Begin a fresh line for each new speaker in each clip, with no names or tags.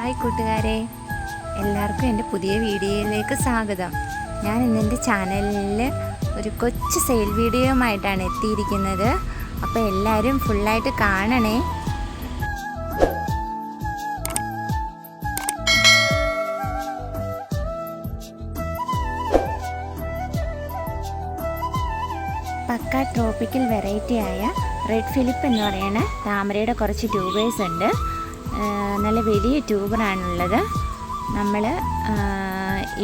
Hi കൂട്ടുകാരെ, എല്ലാവർക്കും എൻ്റെ പുതിയ വീഡിയോയിലേക്ക് സ്വാഗതം. ഞാൻ ഇന്നെൻ്റെ ചാനലിൽ ഒരു കൊച്ചു സെയിൽ വീഡിയോയുമായിട്ടാണ് എത്തിയിരിക്കുന്നത്. അപ്പോൾ എല്ലാവരും ഫുള്ളായിട്ട് കാണണേ. പക്ക ട്രോപ്പിക്കൽ വെറൈറ്റിയായ റെഡ് ഫിലിപ്പ് എന്ന് പറയുന്ന താമരയുടെ കുറച്ച് ട്യൂബേഴ്സ് ഉണ്ട്. നല്ല വലിയ ട്യൂബറാണുള്ളത്. നമ്മൾ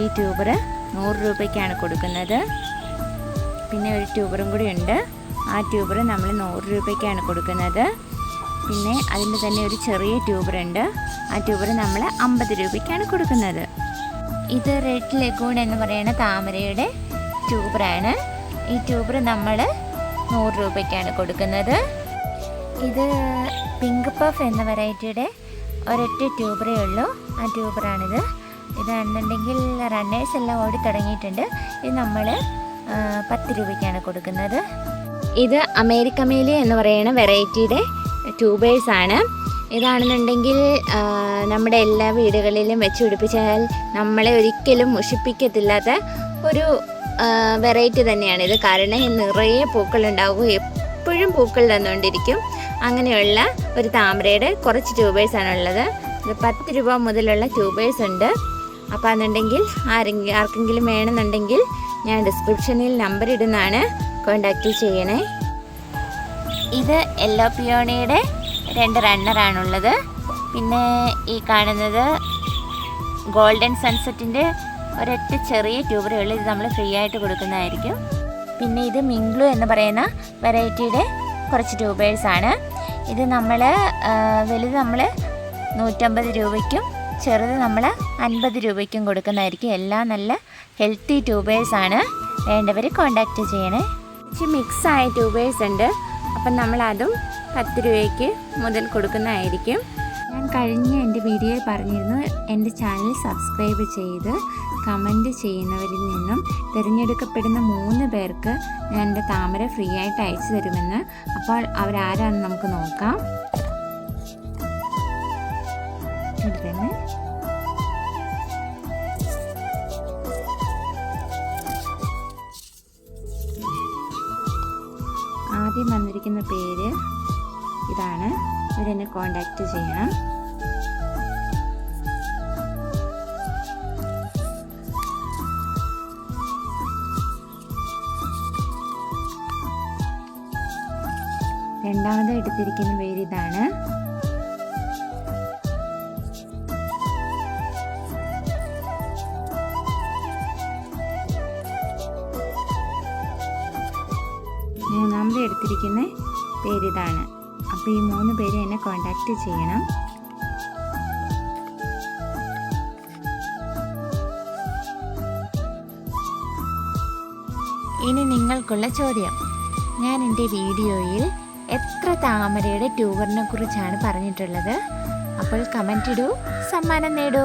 ഈ ട്യൂബർ 100 രൂപയ്ക്കാണ് കൊടുക്കുന്നത്. പിന്നെ ഒരു ട്യൂബറും കൂടി ഉണ്ട്. ആ ട്യൂബർ നമ്മൾ 100 രൂപയ്ക്കാണ് കൊടുക്കുന്നത്. പിന്നെ അതിൻ്റെ തന്നെ ഒരു ചെറിയ ട്യൂബറുണ്ട്. ആ ട്യൂബർ നമ്മൾ 50 രൂപയ്ക്കാണ് കൊടുക്കുന്നത്. ഇത് റെഡ് ലഗൂൺ എന്ന് പറയുന്ന താമരയുടെ ട്യൂബറാണ്. ഈ ട്യൂബർ നമ്മൾ 100 രൂപയ്ക്കാണ് കൊടുക്കുന്നത്. ഇത് പിങ്ക് പഫ് എന്ന വെറൈറ്റിയുടെ ഒരൊറ്റ ട്യൂബറേ ഉള്ളൂ. ആ ട്യൂബറാണിത്. ഇതാണെന്നുണ്ടെങ്കിൽ റണ്ണേഴ്സ് എല്ലാം ഓടി തുടങ്ങിയിട്ടുണ്ട്. ഇത് നമ്മൾ 10 രൂപയ്ക്കാണ് കൊടുക്കുന്നത്. ഇത് അമേരിക്കമേലി എന്ന് പറയുന്ന വെറൈറ്റിയുടെ ട്യൂബേഴ്സാണ്. ഇതാണെന്നുണ്ടെങ്കിൽ നമ്മുടെ എല്ലാ വീടുകളിലും വെച്ച് പിടിപ്പിച്ചാൽ നമ്മളെ ഒരിക്കലും മുഷിപ്പിക്കത്തില്ലാത്ത ഒരു വെറൈറ്റി തന്നെയാണിത്. കാരണം നിറയെ പൂക്കളുണ്ടാവും, എപ്പോഴും പൂക്കൾ തന്നുകൊണ്ടിരിക്കും. അങ്ങനെയുള്ള ഒരു താമരയുടെ കുറച്ച് ട്യൂബേഴ്സാണുള്ളത്. ഇത് 10 രൂപ മുതലുള്ള ട്യൂബേഴ്സ് ഉണ്ട്. അപ്പോൾ എന്നുണ്ടെങ്കിൽ ആർക്കെങ്കിലും വേണമെന്നുണ്ടെങ്കിൽ ഞാൻ ഡിസ്ക്രിപ്ഷനിൽ നമ്പർ ഇടുന്നതാണ്, കോണ്ടാക്റ്റ് ചെയ്യണേ. ഇത് യെല്ലോ പിയോണിയുടെ 2 റണ്ണറാണുള്ളത്. പിന്നെ ഈ കാണുന്നത് ഗോൾഡൻ സൺസെറ്റിൻ്റെ ഒരൊറ്റ ചെറിയ ട്യൂബറേ ഉള്ളൂ. ഇത് നമ്മൾ ഫ്രീ ആയിട്ട് കൊടുക്കുന്നതായിരിക്കും. പിന്നെ ഇത് മിംഗ്ലു എന്ന് പറയുന്ന വെറൈറ്റിയുടെ കുറച്ച് ട്യൂബേഴ്സാണ്. ഇത് നമ്മൾ വലുത് നമ്മൾ 150 രൂപയ്ക്കും ചെറുത് നമ്മൾ 50 രൂപയ്ക്കും കൊടുക്കുന്നതായിരിക്കും. എല്ലാം നല്ല ഹെൽത്തി ട്യൂബേഴ്സാണ്. വേണ്ടവർ കോണ്ടാക്റ്റ് ചെയ്യണേ. മിക്സായ ട്യൂബേഴ്സ് ഉണ്ട്. അപ്പം നമ്മളതും 10 രൂപയ്ക്ക് മുതൽ കൊടുക്കുന്നതായിരിക്കും. ഞാൻ കഴിഞ്ഞ എൻ്റെ വീഡിയോയിൽ പറഞ്ഞിരുന്നു, എൻ്റെ ചാനൽ സബ്സ്ക്രൈബ് ചെയ്ത് കമൻറ്റ് ചെയ്യുന്നവരിൽ നിന്നും തിരഞ്ഞെടുക്കപ്പെടുന്ന 3 പേർക്ക് ഞാൻ എൻ്റെ താമര ഫ്രീ ആയിട്ട് അയച്ചു തരുമെന്ന്. അപ്പോൾ അവരാരാണെന്ന് നമുക്ക് നോക്കാം. തന്നെ ആദ്യം വന്നിരിക്കുന്ന പേര് ഇതാണ്. ഇവരെന്നെ കോണ്ടാക്റ്റ് ചെയ്യണം. രണ്ടാമത് എടുത്തിരിക്കുന്ന പേര് ഇതാണ്. മൂന്നാമത് എടുത്തിരിക്കുന്ന പേരിതാണ്. അപ്പോൾ ഈ 3 പേര് എന്നെ കോണ്ടാക്റ്റ് ചെയ്യണം. ഇനി നിങ്ങൾക്കുള്ള ചോദ്യം, ഞാൻ എൻ്റെ വീഡിയോയിൽ എത്ര താമരയുടെ ട്യൂബറിനെ കുറിച്ചാണ് പറഞ്ഞിട്ടുള്ളത്? അപ്പോൾ കമൻറ്റ് ഇടൂ, സമ്മാനം നേടൂ.